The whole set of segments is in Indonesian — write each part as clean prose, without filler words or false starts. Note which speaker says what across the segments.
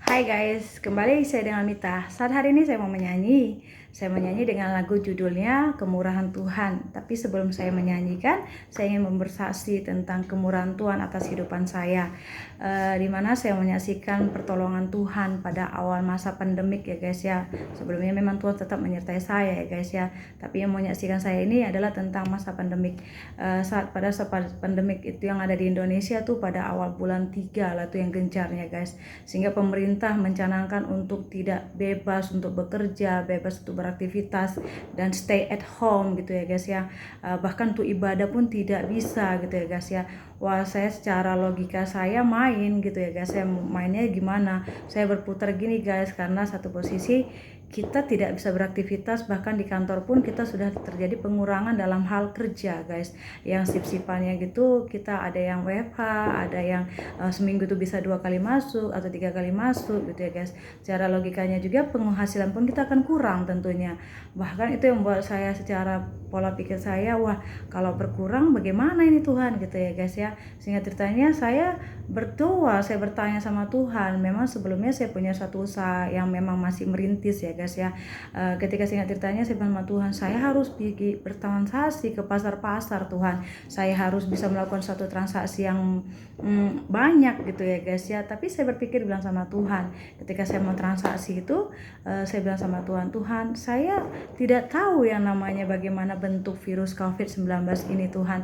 Speaker 1: Hai guys, kembali saya dengan Mita. Saat hari ini saya mau menyanyi. Saya menyanyi dengan lagu judulnya Kemurahan Tuhan. Tapi sebelum saya menyanyikan, saya ingin bersaksi tentang kemurahan Tuhan atas kehidupan saya. Di mana saya menyaksikan pertolongan Tuhan pada awal masa pandemik ya guys ya. Sebelumnya memang Tuhan tetap menyertai saya ya guys ya. Tapi yang menyaksikan saya ini adalah tentang masa pandemik. Pada saat pandemik itu yang ada di Indonesia tuh pada awal bulan 3 lah tuh yang gencarnya guys. Sehingga pemerintah mencanangkan untuk tidak bebas untuk bekerja, bebas untuk beraktivitas dan stay at home gitu ya guys ya. Bahkan untuk ibadah pun tidak bisa gitu ya guys ya. Wah, saya secara logika saya main gitu ya guys. Saya mainnya gimana? Saya berputar gini guys, karena satu posisi kita tidak bisa beraktivitas, bahkan di kantor pun kita sudah terjadi pengurangan dalam hal kerja guys. Yang sip-sipannya gitu, kita ada yang WFH, ada yang seminggu tuh bisa 2 kali masuk atau 3 kali masuk gitu ya guys. Secara logikanya juga penghasilan pun kita akan kurang tentunya. Bahkan itu yang membuat saya secara pola pikir saya, wah kalau berkurang bagaimana ini Tuhan gitu ya guys ya. Sehingga ceritanya saya berdoa, saya bertanya sama Tuhan. Memang sebelumnya saya punya suatu usaha yang memang masih merintis ya guys ya. Ketika singkat ceritanya saya bilang sama Tuhan, saya harus pergi bertransaksi ke pasar-pasar Tuhan. Saya harus bisa melakukan suatu transaksi yang banyak gitu ya guys ya. Tapi saya berpikir bilang sama Tuhan, ketika saya mau transaksi itu saya bilang sama Tuhan, Tuhan saya tidak tahu yang namanya bagaimana bentuk virus COVID-19 ini Tuhan.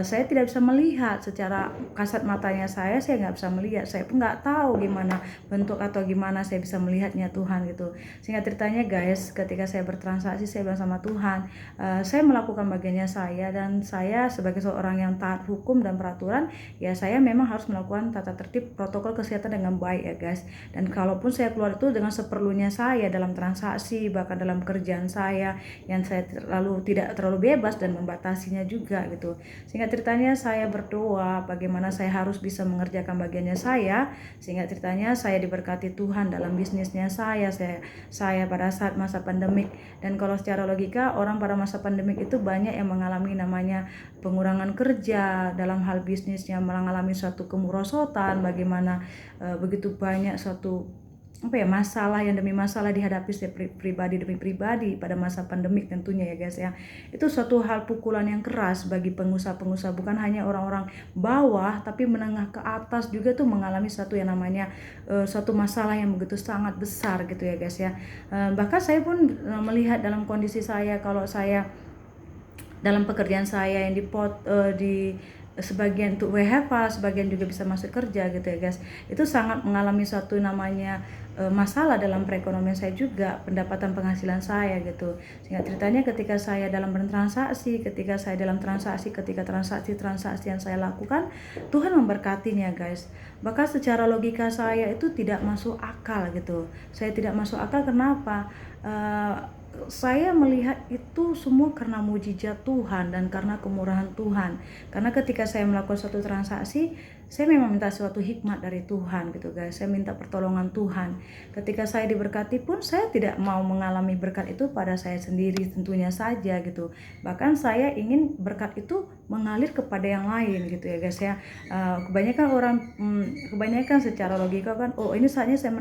Speaker 1: Saya tidak bisa melihat secara kasat matanya, saya nggak bisa melihat, saya pun nggak tahu gimana bentuk atau gimana saya bisa melihatnya Tuhan gitu. Sehingga ceritanya guys, ketika saya bertransaksi saya bilang sama Tuhan, saya melakukan bagiannya saya, dan saya sebagai seorang yang taat hukum dan peraturan ya, saya memang harus melakukan tata tertib protokol kesehatan dengan baik ya guys. Dan kalaupun saya keluar itu dengan seperlunya saya dalam transaksi, bahkan dalam kerjaan saya yang saya tidak terlalu bebas dan membatasinya juga gitu. Sehingga ceritanya saya berdoa bagaimana saya harus bisa mengerjakan bagiannya saya, sehingga ceritanya saya diberkati Tuhan dalam bisnisnya saya pada saat masa pandemik. Dan kalau secara logika, orang pada masa pandemik itu banyak yang mengalami namanya pengurangan kerja, dalam hal bisnisnya mengalami suatu kemerosotan, bagaimana begitu banyak suatu masalah yang demi masalah dihadapi pribadi demi pribadi pada masa pandemik tentunya ya guys ya. Itu suatu hal pukulan yang keras bagi pengusaha-pengusaha, bukan hanya orang-orang bawah tapi menengah ke atas juga tuh mengalami satu yang namanya suatu masalah yang begitu sangat besar gitu ya guys ya. Bahkan saya pun melihat dalam kondisi saya, kalau saya dalam pekerjaan saya yang di sebagian untuk WFH, sebagian juga bisa masuk kerja gitu ya guys. Itu sangat mengalami suatu namanya masalah dalam perekonomian saya juga, pendapatan penghasilan saya gitu. Sehingga ceritanya ketika saya dalam bertransaksi, ketika transaksi yang saya lakukan, Tuhan memberkatinya guys. Bahkan secara logika saya itu tidak masuk akal gitu. Saya tidak masuk akal, kenapa? Saya melihat itu semua karena mujizat Tuhan dan karena kemurahan Tuhan. Karena ketika saya melakukan suatu transaksi, saya memang minta suatu hikmat dari Tuhan gitu guys. Saya minta pertolongan Tuhan. Ketika saya diberkati pun, saya tidak mau mengalami berkat itu pada saya sendiri tentunya saja gitu. Bahkan saya ingin berkat itu mengalir kepada yang lain gitu ya guys ya. Kebanyakan secara logika kan, oh ini saatnya saya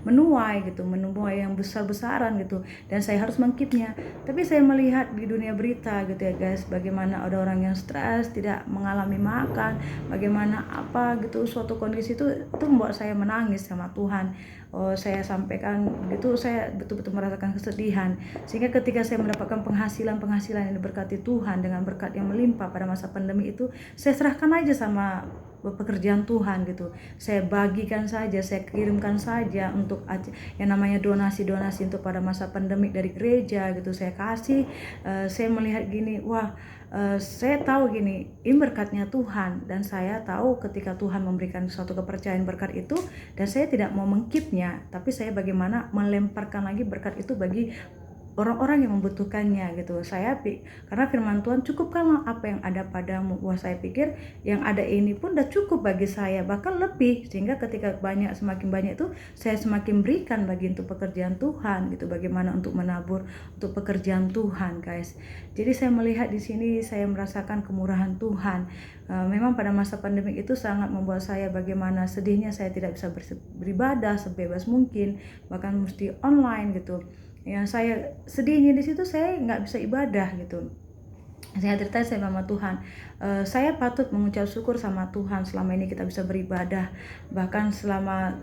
Speaker 1: menuai yang besar-besaran gitu, dan saya harus mengkipnya. Tapi saya melihat di dunia berita gitu ya guys, bagaimana ada orang yang stres, tidak mengalami makan, bagaimana gitu suatu kondisi itu membuat saya menangis sama Tuhan. Saya sampaikan gitu, saya betul-betul merasakan kesedihan. Sehingga ketika saya mendapatkan penghasilan yang diberkati Tuhan dengan berkat yang melimpah pada masa pandemi itu, saya serahkan aja sama pekerjaan Tuhan gitu. Saya bagikan saja, saya kirimkan saja untuk yang namanya donasi untuk pada masa pandemik dari gereja gitu. Saya kasih, saya melihat gini, wah, saya tahu gini, ini berkatnya Tuhan, dan saya tahu ketika Tuhan memberikan suatu kepercayaan berkat itu, dan saya tidak mau mengkipnya, tapi saya bagaimana melemparkan lagi berkat itu bagi orang-orang yang membutuhkannya gitu. Karena firman Tuhan, cukupkanlah apa yang ada padamu. Wah, saya pikir yang ada ini pun udah cukup bagi saya, bahkan lebih, sehingga ketika semakin banyak itu saya semakin berikan bagi untuk pekerjaan Tuhan gitu. Bagaimana untuk menabur untuk pekerjaan Tuhan, guys. Jadi saya melihat di sini, saya merasakan kemurahan Tuhan. Memang pada masa pandemi itu sangat membuat saya bagaimana sedihnya saya tidak bisa beribadah sebebas mungkin, bahkan mesti online gitu. Yang saya sedihnya di situ, saya nggak bisa ibadah gitu. Saya cerita sama Tuhan, saya patut mengucap syukur sama Tuhan selama ini kita bisa beribadah, bahkan selama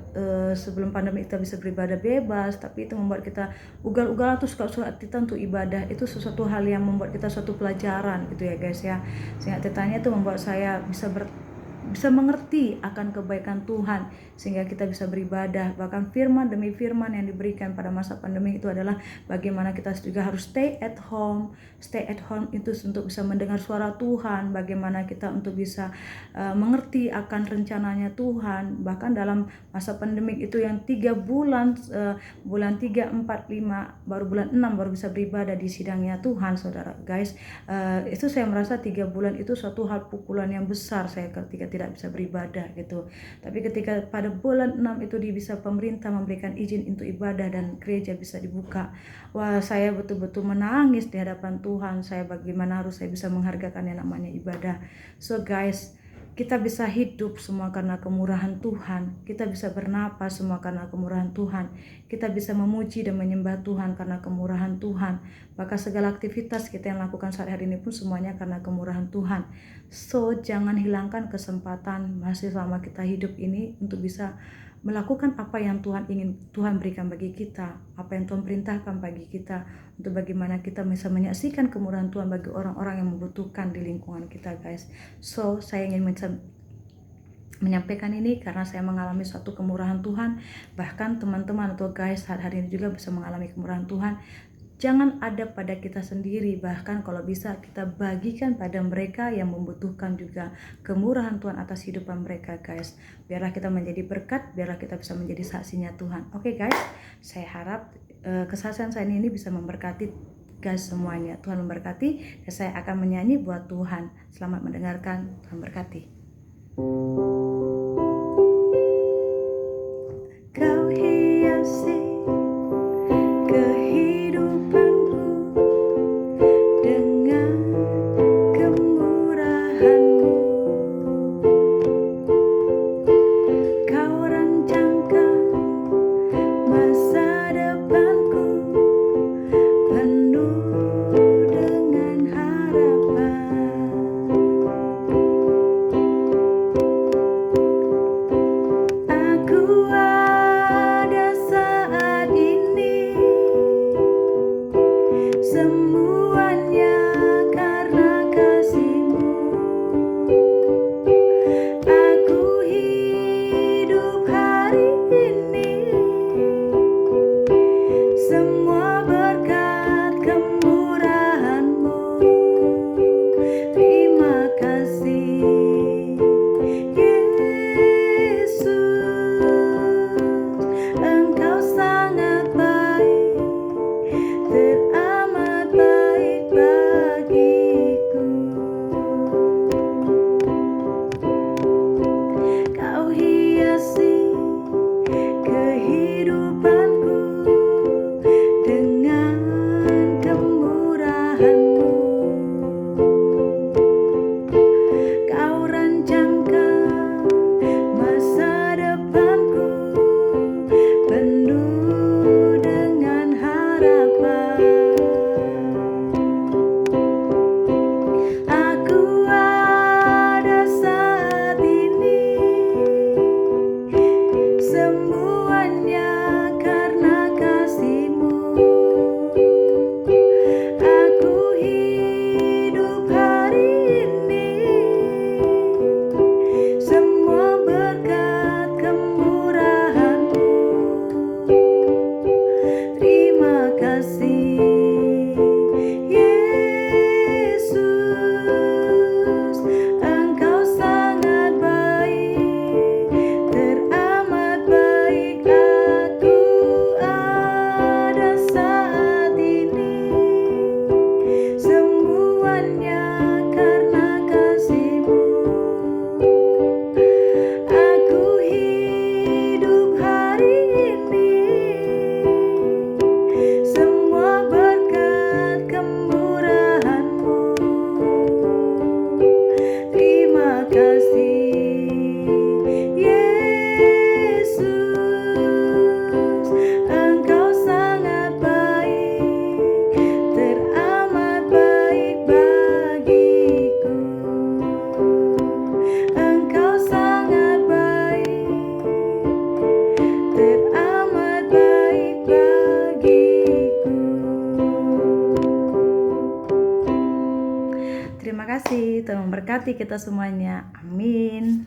Speaker 1: sebelum pandemi kita bisa beribadah bebas, tapi itu membuat kita ugal-ugalan tuh suka kita untuk ibadah. Itu sesuatu hal yang membuat kita suatu pelajaran gitu ya guys ya. Sehingga ceritanya itu membuat saya bisa mengerti akan kebaikan Tuhan, sehingga kita bisa beribadah. Bahkan firman demi firman yang diberikan pada masa pandemi itu adalah bagaimana kita juga harus stay at home itu untuk bisa mendengar suara Tuhan, bagaimana kita untuk bisa mengerti akan rencananya Tuhan. Bahkan dalam masa pandemik itu yang 3 bulan, bulan 3, 4, 5, baru bulan 6 baru bisa beribadah di sidangnya Tuhan, saudara guys. Itu saya merasa 3 bulan itu suatu hal pukulan yang besar saya ketika tidak bisa beribadah gitu. Tapi ketika pada bulan 6 itu bisa pemerintah memberikan izin untuk ibadah dan gereja bisa dibuka, wah, saya betul-betul menangis di hadapan Tuhan. Bagaimana harus saya bisa menghargakan yang namanya ibadah. So guys, kita bisa hidup semua karena kemurahan Tuhan. Kita bisa bernapas semua karena kemurahan Tuhan. Kita bisa memuji dan menyembah Tuhan karena kemurahan Tuhan. Maka segala aktivitas kita yang lakukan saat hari ini pun semuanya karena kemurahan Tuhan. So, jangan hilangkan kesempatan masih selama kita hidup ini untuk bisa melakukan apa yang Tuhan berikan bagi kita, apa yang Tuhan perintahkan bagi kita, untuk bagaimana kita bisa menyaksikan kemurahan Tuhan bagi orang-orang yang membutuhkan di lingkungan kita, guys. So, saya ingin menyampaikan ini karena saya mengalami suatu kemurahan Tuhan. Bahkan teman-teman atau guys hari ini juga bisa mengalami kemurahan Tuhan. Jangan ada pada kita sendiri, bahkan kalau bisa kita bagikan pada mereka yang membutuhkan juga kemurahan Tuhan atas kehidupan mereka, guys. Biarlah kita menjadi berkat, biarlah kita bisa menjadi saksinya Tuhan. Oke, guys, saya harap kesaksian saya ini bisa memberkati guys semuanya. Tuhan memberkati, dan saya akan menyanyi buat Tuhan. Selamat mendengarkan, Tuhan berkati. Kau hiasi kehidupanku dengan kemurahan-Mu. Kau rancangkan masa depanku penuh dengan harapan. Aku ada saat ini, semuanya karena kasih-Mu. Aku hidup hari ini, semua berkat kemurahan-Mu. Terima kasih Yesus, Engkau sangat baik, teramat baik bagiku. Kau hiasi kehidupanku dengan kemurahan-Mu. Kau rancangkan masa depanku penuh dengan harapan. Aku ada saat ini, semuanya karena kasih-Mu. Aku hidup hari ini, semua berkat kemurahan-Mu. Terima kasih Yesus, Engkau sangat baik, teramat baik aku. Terima kasih, Tuhan memberkati kita semuanya. Amin.